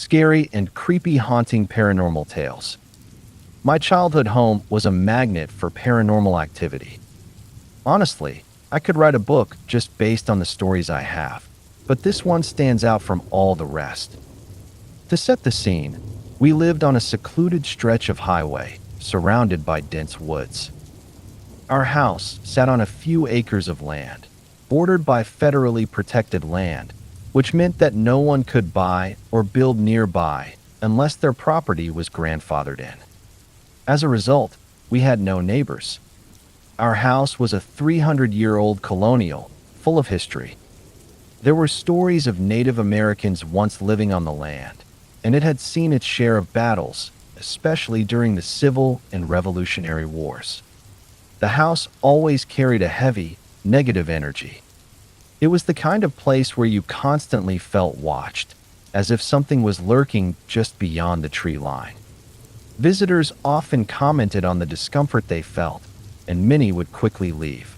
scary and creepy haunting paranormal tales. My childhood home was a magnet for paranormal activity. Honestly, I could write a book just based on the stories I have, but this one stands out from all the rest. To set the scene, we lived on a secluded stretch of highway, surrounded by dense woods. Our house sat on a few acres of land, bordered by federally protected land, which meant that no one could buy or build nearby unless their property was grandfathered in. As a result, we had no neighbors. Our house was a 300-year-old colonial, full of history. There were stories of Native Americans once living on the land, and it had seen its share of battles, especially during the Civil and Revolutionary Wars. The house always carried a heavy, negative energy. It was the kind of place where you constantly felt watched, as if something was lurking just beyond the tree line. Visitors often commented on the discomfort they felt, and many would quickly leave.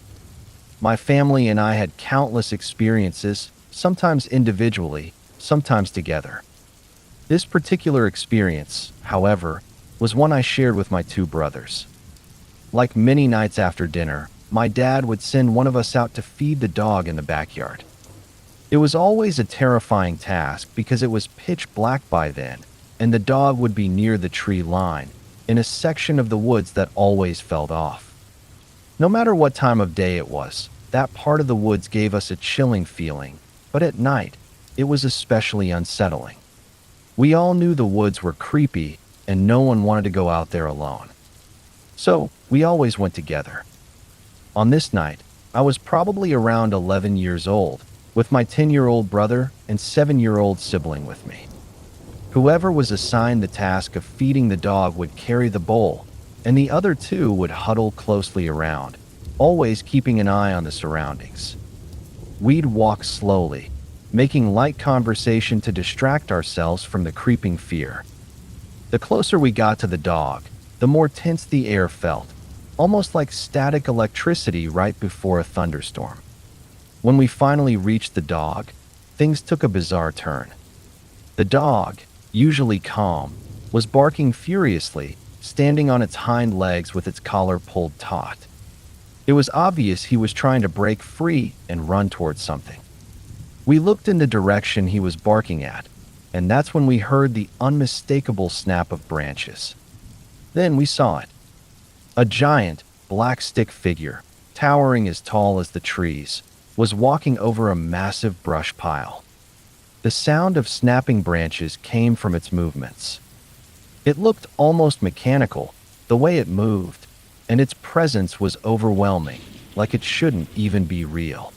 My family and I had countless experiences, sometimes individually, sometimes together. This particular experience, however, was one I shared with my two brothers. Like many nights after dinner, my dad would send one of us out to feed the dog in the backyard. It was always a terrifying task because it was pitch black by then, and the dog would be near the tree line, in a section of the woods that always fell off. No matter what time of day it was, that part of the woods gave us a chilling feeling, but at night, it was especially unsettling. We all knew the woods were creepy, and no one wanted to go out there alone. So, we always went together. On this night, I was probably around 11 years old, with my 10-year-old brother and 7-year-old sibling with me. Whoever was assigned the task of feeding the dog would carry the bowl, and the other two would huddle closely around, always keeping an eye on the surroundings. We'd walk slowly, making light conversation to distract ourselves from the creeping fear. The closer we got to the dog, the more tense the air felt, almost like static electricity right before a thunderstorm. When we finally reached the dog, things took a bizarre turn. The dog, usually calm, was barking furiously, standing on its hind legs with its collar pulled taut. It was obvious he was trying to break free and run towards something. We looked in the direction he was barking at, and that's when we heard the unmistakable snap of branches. Then we saw it. A giant, black stick figure, towering as tall as the trees, was walking over a massive brush pile. The sound of snapping branches came from its movements. It looked almost mechanical, the way it moved, and its presence was overwhelming, like it shouldn't even be real.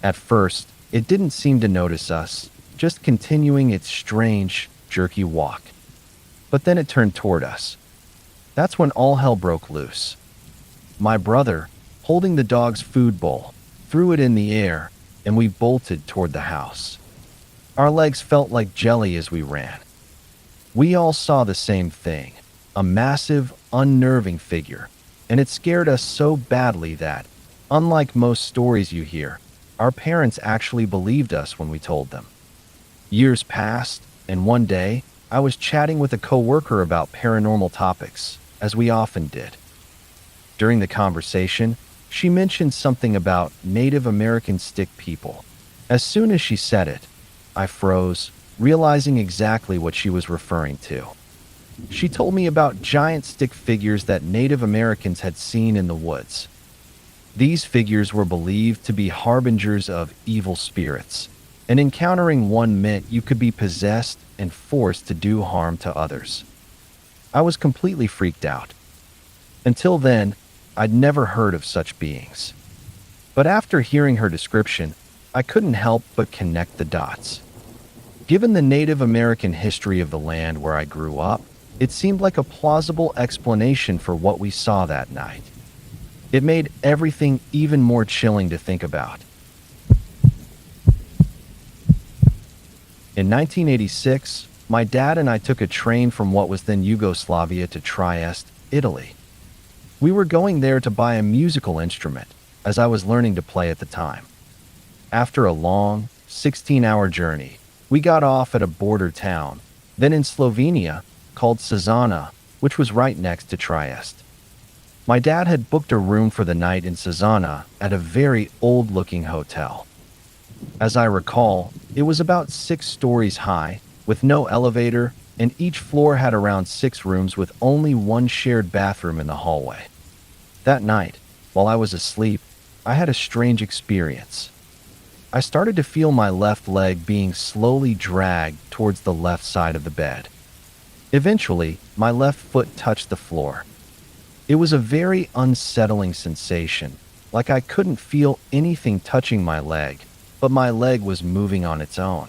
At first, it didn't seem to notice us, just continuing its strange, jerky walk. But then it turned toward us. That's when all hell broke loose. My brother, holding the dog's food bowl, threw it in the air, and we bolted toward the house. Our legs felt like jelly as we ran. We all saw the same thing, a massive, unnerving figure, and it scared us so badly that, unlike most stories you hear, our parents actually believed us when we told them. Years passed, and one day, I was chatting with a coworker about paranormal topics, as we often did. During the conversation, she mentioned something about Native American stick people. As soon as she said it, I froze, realizing exactly what she was referring to. She told me about giant stick figures that Native Americans had seen in the woods. These figures were believed to be harbingers of evil spirits, and encountering one meant you could be possessed and forced to do harm to others. I was completely freaked out. Until then, I'd never heard of such beings. But after hearing her description, I couldn't help but connect the dots. Given the Native American history of the land where I grew up, it seemed like a plausible explanation for what we saw that night. It made everything even more chilling to think about. In 1986, my dad and I took a train from what was then Yugoslavia to Trieste, Italy. We were going there to buy a musical instrument, as I was learning to play at the time. After a long, 16-hour journey, we got off at a border town, then in Slovenia, called Sazana, which was right next to Trieste. My dad had booked a room for the night in Sazana at a very old-looking hotel. As I recall, it was about 6 stories high, with no elevator, and each floor had around 6 rooms with only one shared bathroom in the hallway. That night, while I was asleep, I had a strange experience. I started to feel my left leg being slowly dragged towards the left side of the bed. Eventually, my left foot touched the floor. It was a very unsettling sensation, like I couldn't feel anything touching my leg, but my leg was moving on its own.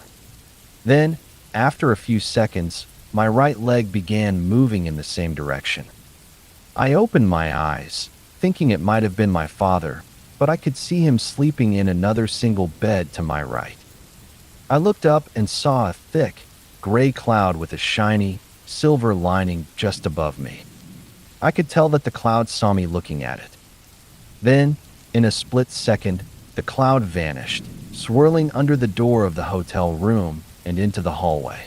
Then, after a few seconds, my right leg began moving in the same direction. I opened my eyes, thinking it might have been my father, but I could see him sleeping in another single bed to my right. I looked up and saw a thick, gray cloud with a shiny, silver lining just above me. I could tell that the cloud saw me looking at it. Then, in a split second, the cloud vanished, swirling under the door of the hotel room and into the hallway.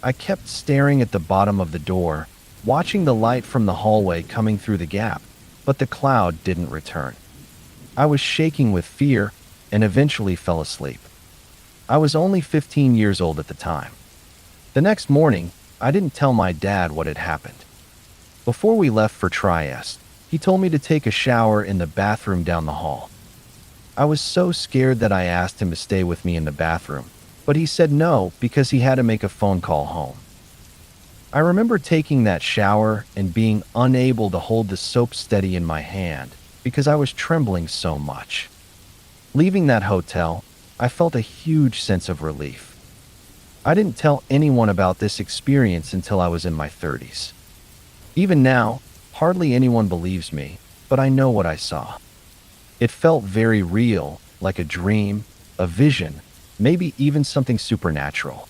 I kept staring at the bottom of the door, watching the light from the hallway coming through the gap, but the cloud didn't return. I was shaking with fear and eventually fell asleep. I was only 15 years old at the time. The next morning, I didn't tell my dad what had happened. Before we left for Trieste, he told me to take a shower in the bathroom down the hall. I was so scared that I asked him to stay with me in the bathroom, but he said no because he had to make a phone call home. I remember taking that shower and being unable to hold the soap steady in my hand because I was trembling so much. Leaving that hotel, I felt a huge sense of relief. I didn't tell anyone about this experience until I was in my 30s. Even now, hardly anyone believes me, but I know what I saw. It felt very real, like a dream, a vision, maybe even something supernatural.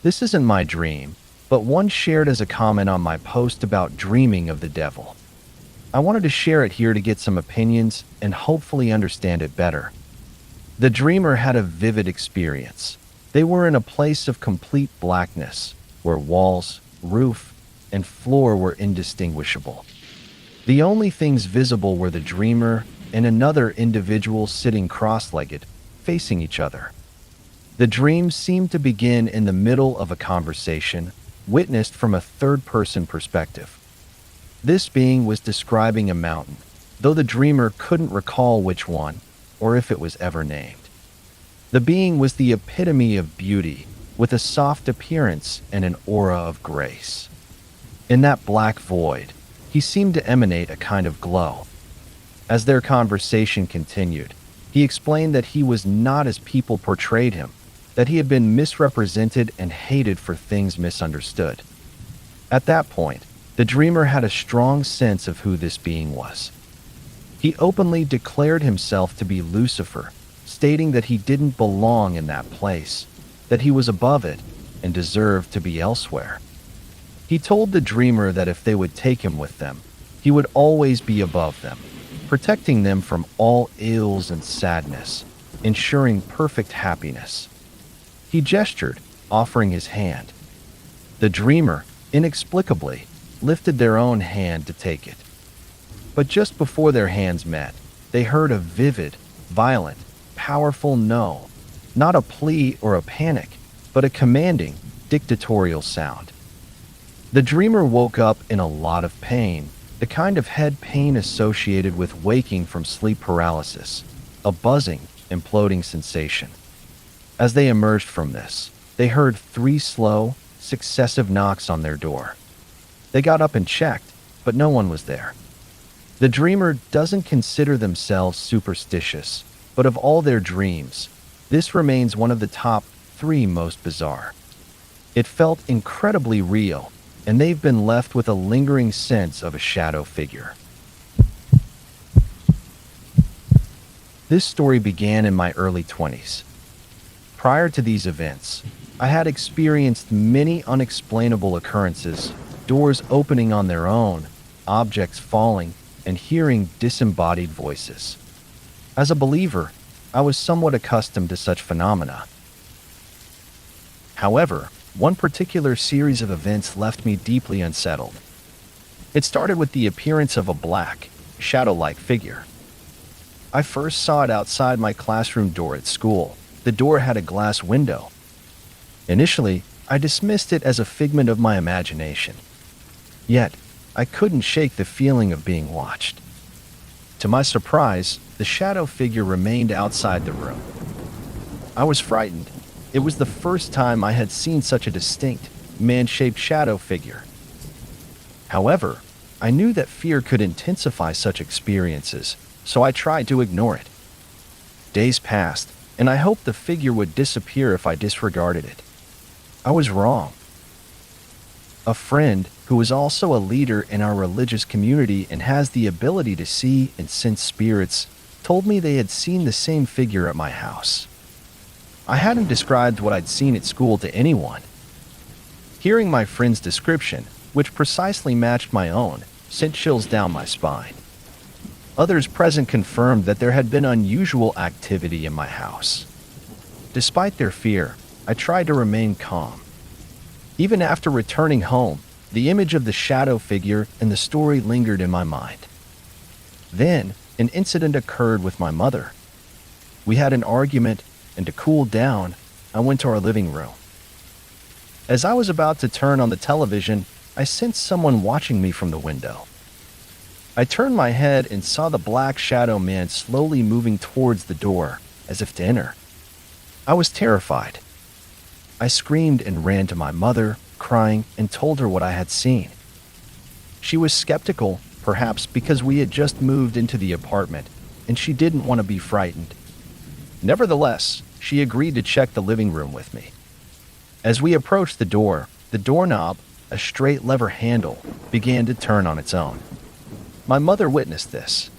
This isn't my dream, but one shared as a comment on my post about dreaming of the devil. I wanted to share it here to get some opinions and hopefully understand it better. The dreamer had a vivid experience. They were in a place of complete blackness, where walls, roof, and floor were indistinguishable. The only things visible were the dreamer and another individual sitting cross-legged, facing each other. The dream seemed to begin in the middle of a conversation, witnessed from a third-person perspective. This being was describing a mountain, though the dreamer couldn't recall which one, or if it was ever named. The being was the epitome of beauty, with a soft appearance and an aura of grace. In that black void, he seemed to emanate a kind of glow. As their conversation continued, he explained that he was not as people portrayed him, that he had been misrepresented and hated for things misunderstood. At that point, the dreamer had a strong sense of who this being was. He openly declared himself to be Lucifer, stating that he didn't belong in that place, that he was above it and deserved to be elsewhere. He told the dreamer that if they would take him with them, he would always be above them, protecting them from all ills and sadness, ensuring perfect happiness. He gestured, offering his hand. The dreamer, inexplicably, lifted their own hand to take it. But just before their hands met, they heard a vivid, violent, powerful no, not a plea or a panic, but a commanding, dictatorial sound. The dreamer woke up in a lot of pain, the kind of head pain associated with waking from sleep paralysis, a buzzing, imploding sensation. As they emerged from this, they heard 3 slow, successive knocks on their door. They got up and checked, but no one was there. The dreamer doesn't consider themselves superstitious, but of all their dreams, this remains one of the top 3 most bizarre. It felt incredibly real, and they've been left with a lingering sense of a shadow figure. This story began in my early 20s. Prior to these events, I had experienced many unexplainable occurrences, doors opening on their own, objects falling, and hearing disembodied voices. As a believer, I was somewhat accustomed to such phenomena. However, one particular series of events left me deeply unsettled. It started with the appearance of a black, shadow-like figure. I first saw it outside my classroom door at school. The door had a glass window. Initially, I dismissed it as a figment of my imagination. Yet, I couldn't shake the feeling of being watched. To my surprise, the shadow figure remained outside the room. I was frightened. It was the first time I had seen such a distinct, man-shaped shadow figure. However, I knew that fear could intensify such experiences, so I tried to ignore it. Days passed, and I hoped the figure would disappear if I disregarded it. I was wrong. A friend, who is also a leader in our religious community and has the ability to see and sense spirits, told me they had seen the same figure at my house. I hadn't described what I'd seen at school to anyone. Hearing my friend's description, which precisely matched my own, sent chills down my spine. Others present confirmed that there had been unusual activity in my house. Despite their fear, I tried to remain calm. Even after returning home, the image of the shadow figure and the story lingered in my mind. Then, an incident occurred with my mother. We had an argument, and to cool down, I went to our living room. As I was about to turn on the television, I sensed someone watching me from the window. I turned my head and saw the black shadow man slowly moving towards the door, as if to enter. I was terrified. I screamed and ran to my mother, crying, and told her what I had seen. She was skeptical, perhaps because we had just moved into the apartment, and she didn't want to be frightened. Nevertheless, she agreed to check the living room with me. As we approached the doorknob, a straight lever handle, began to turn on its own. My mother witnessed this.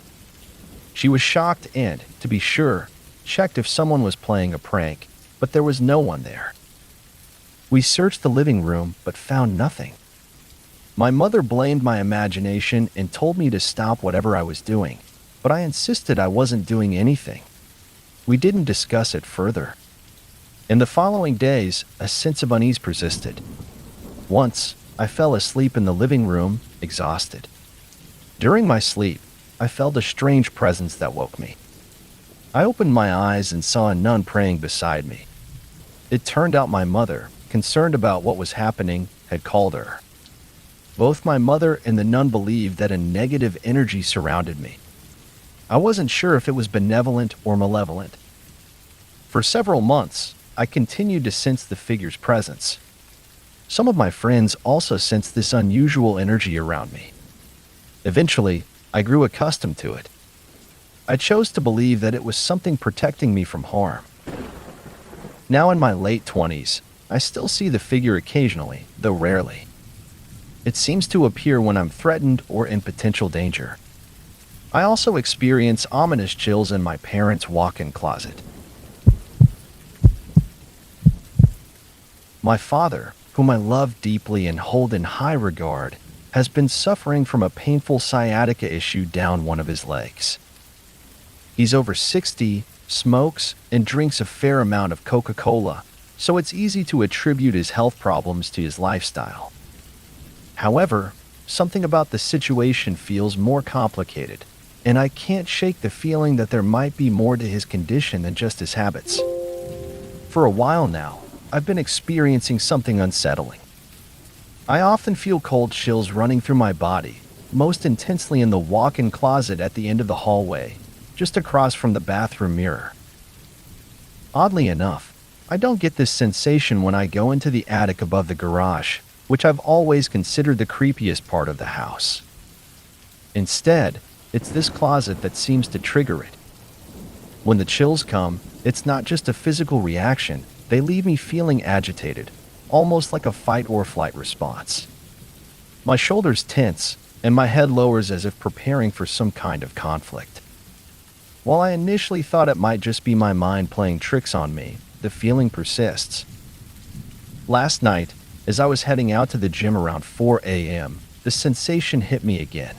She was shocked and, to be sure, checked if someone was playing a prank, but there was no one there. We searched the living room, but found nothing. My mother blamed my imagination and told me to stop whatever I was doing, but I insisted I wasn't doing anything. We didn't discuss it further. In the following days, a sense of unease persisted. Once, I fell asleep in the living room, exhausted. During my sleep, I felt a strange presence that woke me. I opened my eyes and saw a nun praying beside me. It turned out my mother, concerned about what was happening, had called her. Both my mother and the nun believed that a negative energy surrounded me. I wasn't sure if it was benevolent or malevolent. For several months, I continued to sense the figure's presence. Some of my friends also sensed this unusual energy around me. Eventually, I grew accustomed to it. I chose to believe that it was something protecting me from harm. Now in my late 20s, I still see the figure occasionally, though rarely. It seems to appear when I'm threatened or in potential danger. I also experience ominous chills in my parents' walk-in closet. My father, whom I love deeply and hold in high regard, has been suffering from a painful sciatica issue down one of his legs. He's over 60, smokes, and drinks a fair amount of Coca-Cola, so it's easy to attribute his health problems to his lifestyle. However, something about the situation feels more complicated, and I can't shake the feeling that there might be more to his condition than just his habits. For a while now, I've been experiencing something unsettling. I often feel cold chills running through my body, most intensely in the walk-in closet at the end of the hallway, just across from the bathroom mirror. Oddly enough, I don't get this sensation when I go into the attic above the garage, which I've always considered the creepiest part of the house. Instead, it's this closet that seems to trigger it. When the chills come, it's not just a physical reaction, they leave me feeling agitated, almost like a fight or flight response. My shoulders tense, and my head lowers as if preparing for some kind of conflict. While I initially thought it might just be my mind playing tricks on me, the feeling persists. Last night, as I was heading out to the gym around 4 a.m., the sensation hit me again.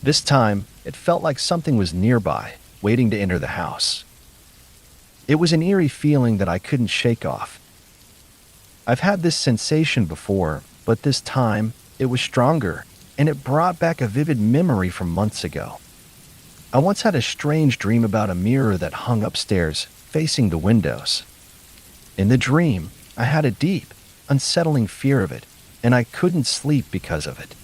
This time, it felt like something was nearby, waiting to enter the house. It was an eerie feeling that I couldn't shake off. I've had this sensation before, but this time it was stronger, and it brought back a vivid memory from months ago. I once had a strange dream about a mirror that hung upstairs, facing the windows. In the dream, I had a deep, unsettling fear of it, and I couldn't sleep because of it.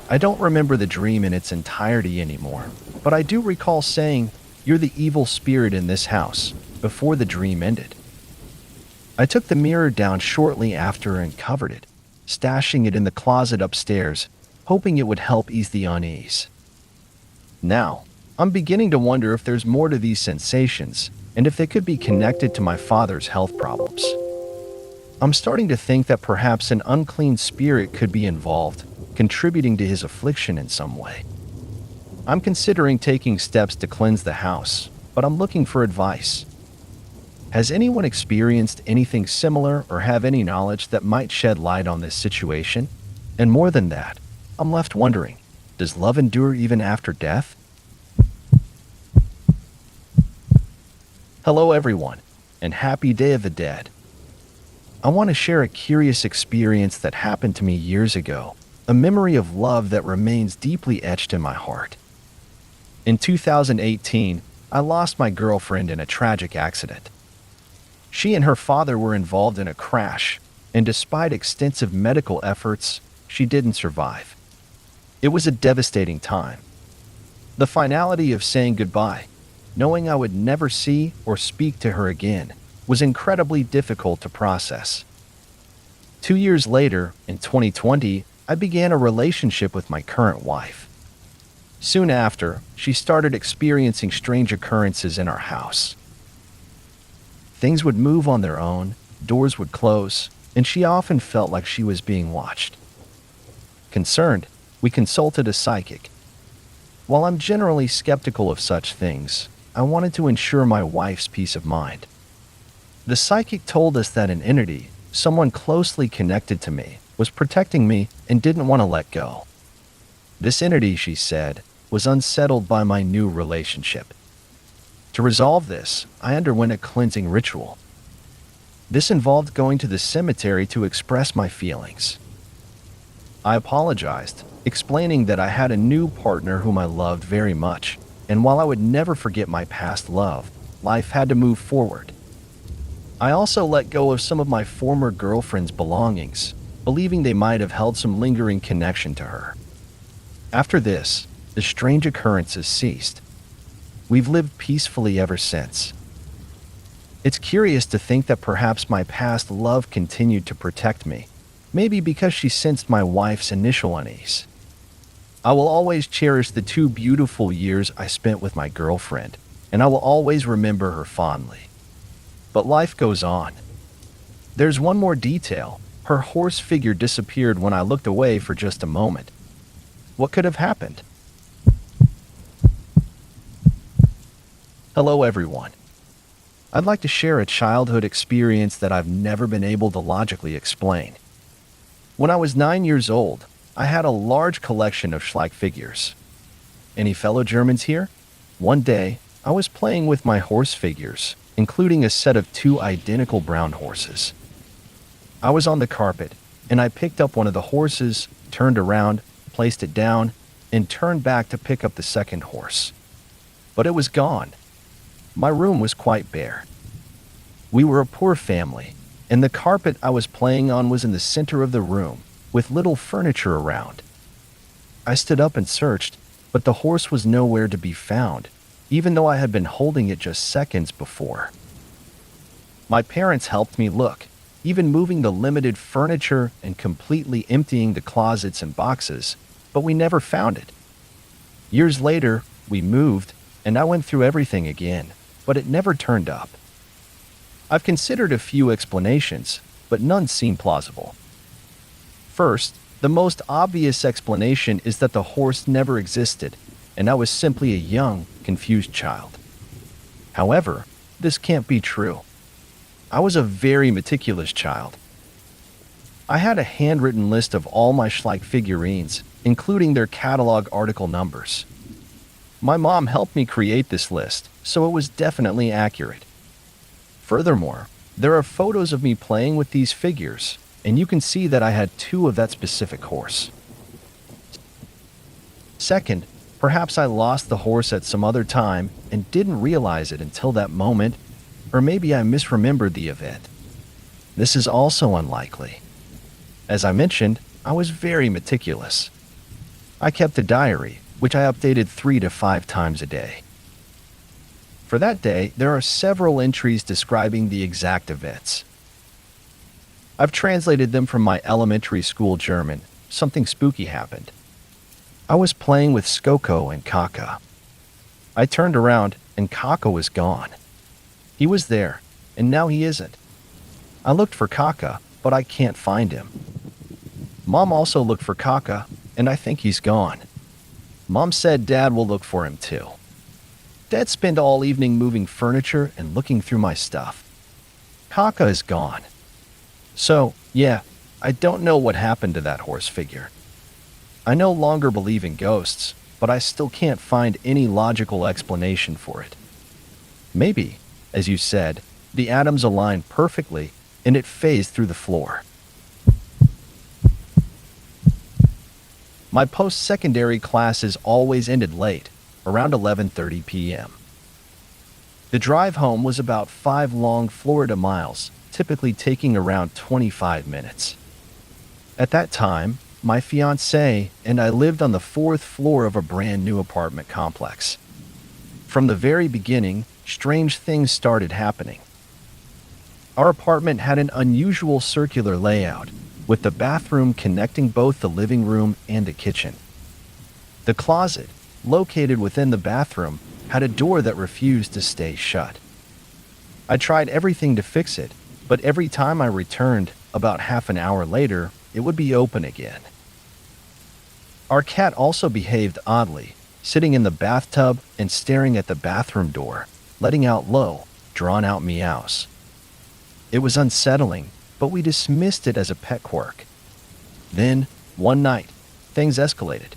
I don't remember the dream in its entirety anymore, but I do recall saying, "You're the evil spirit in this house," before the dream ended. I took the mirror down shortly after and covered it, stashing it in the closet upstairs, hoping it would help ease the unease. Now, I'm beginning to wonder if there's more to these sensations and if they could be connected to my father's health problems. I'm starting to think that perhaps an unclean spirit could be involved, contributing to his affliction in some way. I'm considering taking steps to cleanse the house, but I'm looking for advice. Has anyone experienced anything similar or have any knowledge that might shed light on this situation? And more than that, I'm left wondering, does love endure even after death? Hello everyone, and happy Day of the Dead. I want to share a curious experience that happened to me years ago, a memory of love that remains deeply etched in my heart. In 2018, I lost my girlfriend in a tragic accident. She and her father were involved in a crash, and despite extensive medical efforts, she didn't survive. It was a devastating time. The finality of saying goodbye, knowing I would never see or speak to her again, was incredibly difficult to process. 2 years later, in 2020, I began a relationship with my current wife. Soon after, she started experiencing strange occurrences in our house. Things would move on their own, doors would close, and she often felt like she was being watched. Concerned, we consulted a psychic. While I'm generally skeptical of such things, I wanted to ensure my wife's peace of mind. The psychic told us that an entity, someone closely connected to me, was protecting me and didn't want to let go. This entity, she said, was unsettled by my new relationship. To resolve this, I underwent a cleansing ritual. This involved going to the cemetery to express my feelings. I apologized, explaining that I had a new partner whom I loved very much, and while I would never forget my past love, life had to move forward. I also let go of some of my former girlfriend's belongings, believing they might have held some lingering connection to her. After this, the strange occurrences ceased. We've lived peacefully ever since. It's curious to think that perhaps my past love continued to protect me, maybe because she sensed my wife's initial unease. I will always cherish the 2 beautiful years I spent with my girlfriend, and I will always remember her fondly. But life goes on. There's one more detail. Her horse figure disappeared when I looked away for just a moment. What could have happened? Hello everyone. I'd like to share a childhood experience that I've never been able to logically explain. When I was 9 years old, I had a large collection of Schleich figures. Any fellow Germans here? One day, I was playing with my horse figures, including a set of 2 identical brown horses. I was on the carpet, and I picked up one of the horses, turned around, placed it down, and turned back to pick up the second horse. But it was gone. My room was quite bare. We were a poor family, and the carpet I was playing on was in the center of the room, with little furniture around. I stood up and searched, but the horse was nowhere to be found, even though I had been holding it just seconds before. My parents helped me look, even moving the limited furniture and completely emptying the closets and boxes, but we never found it. Years later, we moved, and I went through everything again, but it never turned up. I've considered a few explanations, but none seem plausible. First, the most obvious explanation is that the horse never existed, and I was simply a young, confused child. However, this can't be true. I was a very meticulous child. I had a handwritten list of all my Schleich figurines, including their catalog article numbers. My mom helped me create this list, so it was definitely accurate. Furthermore, There are photos of me playing with these figures, and you can see that I had two of that specific horse. Second, perhaps I lost the horse at some other time and didn't realize it until that moment, or maybe I misremembered the event. This is also unlikely. As I mentioned, I was very meticulous. I kept a diary, which I updated 3 to 5 times a day. For that day, there are several entries describing the exact events. I've translated them from my elementary school German. Something spooky happened. I was playing with Skoko and Kaka. I turned around and Kaka was gone. He was there, and now he isn't. I looked for Kaka, but I can't find him. Mom also looked for Kaka, and I think he's gone. Mom said Dad will look for him too. Dad spent all evening moving furniture and looking through my stuff. Kaka is gone. So, yeah, I don't know what happened to that horse figure. I no longer believe in ghosts, but I still can't find any logical explanation for it. Maybe, as you said, the atoms aligned perfectly and it phased through the floor. My post-secondary classes always ended late, around 11:30 p.m. The drive home was about 5 long Florida miles, typically taking around 25 minutes. At that time, my fiancé and I lived on the 4th floor of a brand new apartment complex. From the very beginning, strange things started happening. Our apartment had an unusual circular layout, with the bathroom connecting both the living room and the kitchen. The closet, located within the bathroom, had a door that refused to stay shut. I tried everything to fix it, but every time I returned, about half an hour later, it would be open again. Our cat also behaved oddly, sitting in the bathtub and staring at the bathroom door, letting out low, drawn-out meows. It was unsettling, but we dismissed it as a pet quirk. Then, one night, things escalated.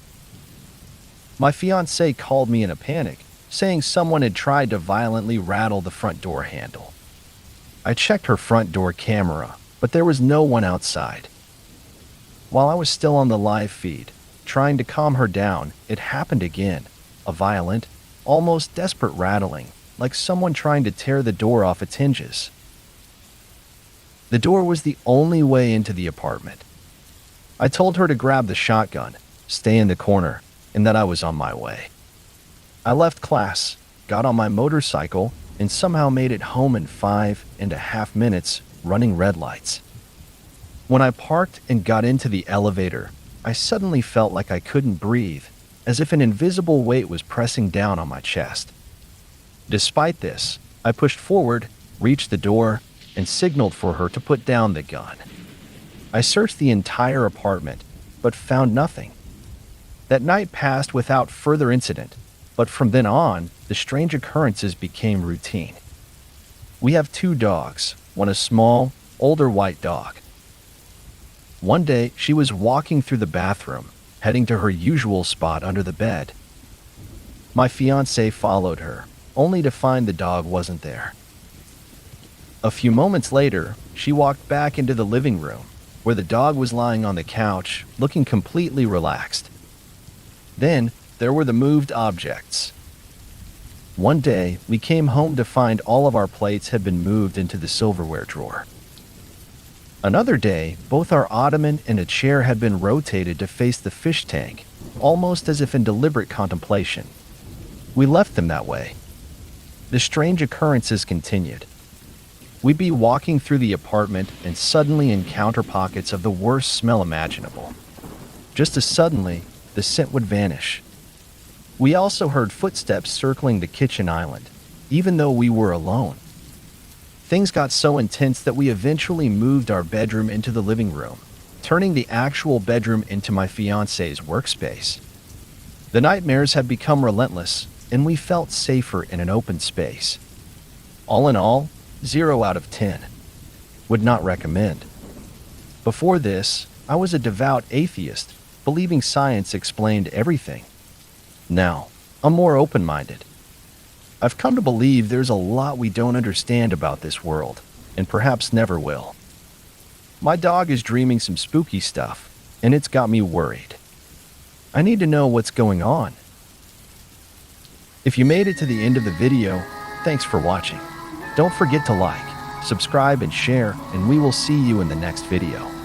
My fiancé called me in a panic, saying someone had tried to violently rattle the front door handle. I checked her front door camera, but there was no one outside. While I was still on the live feed, trying to calm her down, it happened again, a violent, almost desperate rattling, like someone trying to tear the door off its hinges. The door was the only way into the apartment. I told her to grab the shotgun, stay in the corner, and that I was on my way. I left class, got on my motorcycle, and somehow made it home in 5.5 minutes, running red lights. When I parked and got into the elevator, I suddenly felt like I couldn't breathe, as if an invisible weight was pressing down on my chest. Despite this, I pushed forward, reached the door, and signaled for her to put down the gun. I searched the entire apartment, but found nothing. That night passed without further incident, but from then on, the strange occurrences became routine. We have 2 dogs, one a small, older white dog. One day, she was walking through the bathroom, heading to her usual spot under the bed. My fiancé followed her, only to find the dog wasn't there. A few moments later, she walked back into the living room, where the dog was lying on the couch, looking completely relaxed. Then, there were the moved objects. One day, we came home to find all of our plates had been moved into the silverware drawer. Another day, both our ottoman and a chair had been rotated to face the fish tank, almost as if in deliberate contemplation. We left them that way. The strange occurrences continued. We'd be walking through the apartment and suddenly encounter pockets of the worst smell imaginable. Just as suddenly, the scent would vanish. We also heard footsteps circling the kitchen island, even though we were alone. Things got so intense that we eventually moved our bedroom into the living room, turning the actual bedroom into my fiancé's workspace. The nightmares had become relentless, and we felt safer in an open space. All in all, 0 out of 10. Would not recommend. Before this, I was a devout atheist, believing science explained everything. Now, I'm more open-minded. I've come to believe there's a lot we don't understand about this world, and perhaps never will. My dog is dreaming some spooky stuff, and it's got me worried. I need to know what's going on. If you made it to the end of the video, thanks for watching. Don't forget to like, subscribe, and share, and we will see you in the next video.